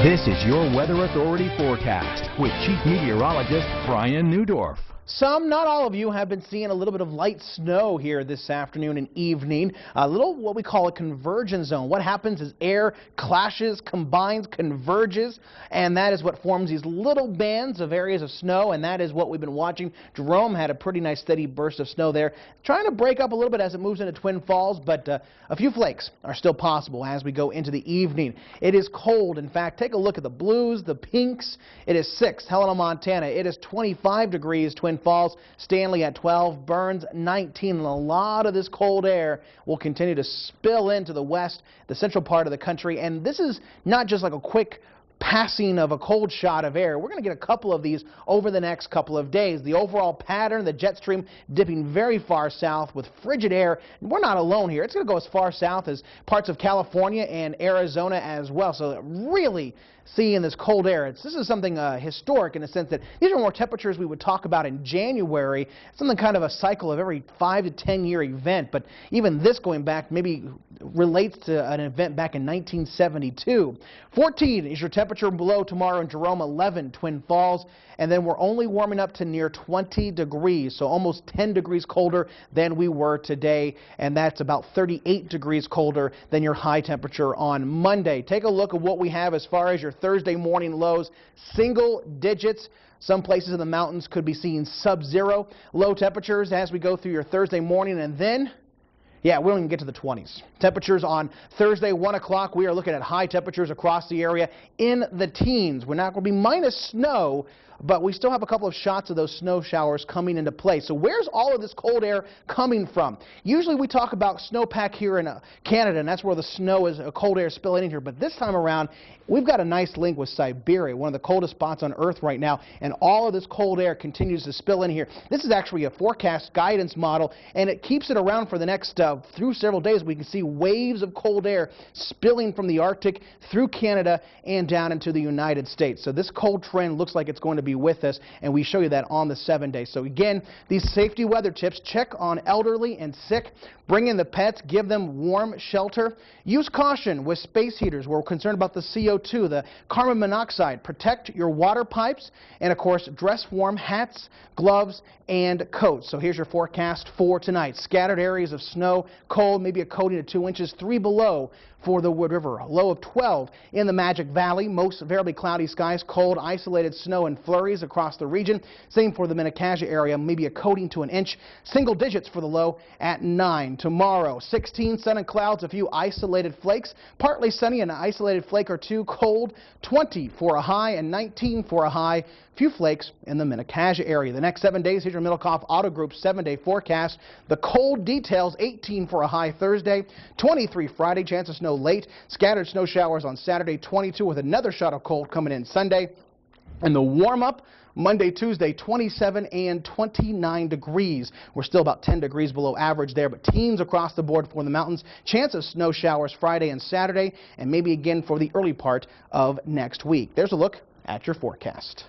This is your Weather Authority forecast with Chief Meteorologist Brian Neudorff. Some, not all of you, have been seeing a little bit of light snow here this afternoon and evening. A little what we call a convergence zone. What happens is air clashes, combines, converges, and that is what forms these little bands of areas of snow, and that is what we've been watching. Jerome had a pretty nice steady burst of snow there, trying to break up a little bit as it moves into Twin Falls, but a few flakes are still possible as we go into the evening. It is cold. In fact, take a look at the blues, the pinks. It is 6, Helena, Montana. It is 25 degrees, Twin Falls, Stanley at 12, Burns 19, and a lot of this cold air will continue to spill into the west, the central part of the country, and this is not just like a quick passing of a cold shot of air. We're going to get a couple of these over the next couple of days. The overall pattern, the jet stream dipping very far south with frigid air. We're not alone here. It's going to go as far south as parts of California and Arizona as well. So really seeing this cold air, this is something historic in the sense that these are more temperatures we would talk about in January, something kind of a cycle of every 5 to 10 year event, but even this going back maybe relates to an event back in 1972. 14 is your temperature below tomorrow in Jerome, 11 Twin Falls, and then we're only warming up to near 20 degrees, so almost 10 degrees colder than we were today, and that's about 38 degrees colder than your high temperature on Monday. Take a look at what we have as far as your Thursday morning lows, single digits. Some places in the mountains could be seeing sub-zero low temperatures as we go through your Thursday morning, and then yeah, we don't even get to the 20s. Temperatures on Thursday, 1 o'clock, we are looking at high temperatures across the area in the teens. We're not going to be minus snow, but we still have a couple of shots of those snow showers coming into play. So where's all of this cold air coming from? Usually we talk about snowpack here in Canada, and that's where the snow is, cold air spilling in here. But this time around, we've got a nice link with Siberia, one of the coldest spots on Earth right now, and all of this cold air continues to spill in here. This is actually a forecast guidance model, and it keeps it around for the next through several days. We can see waves of cold air spilling from the Arctic through Canada and down into the United States. So this cold trend looks like it's going to be with us, and we show you that on the 7 days. So again, these safety weather tips: check on elderly and sick, bring in the pets, give them warm shelter, use caution with space heaters. We're concerned about the CO2, the carbon monoxide, protect your water pipes, and of course dress warm, hats, gloves, and coats. So here's your forecast for tonight. Scattered areas of snow, cold, maybe a coating of 2 inches, 3 below for the Wood River. A low of 12 in the Magic Valley. Most variably cloudy skies, cold, isolated snow and flurries across the region. Same for the Minnecaja area, maybe a coating to 1 inch. Single digits for the low at 9. Tomorrow, 16 sun and clouds, a few isolated flakes. Partly sunny, an isolated flake or two. Cold, 20 for a high and 19 for a high. Few flakes in the Minnecaja area. The next 7 days, here's your Middlecoff Auto Group 7-day forecast. The cold details: 18 for a high Thursday, 23 Friday, chance of snow late, scattered snow showers on Saturday, 22 with another shot of cold coming in Sunday, and the warm-up Monday, Tuesday, 27 and 29 degrees. We're still about 10 degrees below average there, but teens across the board for the mountains. Chance of snow showers Friday and Saturday, and maybe again for the early part of next week. There's a look at your forecast.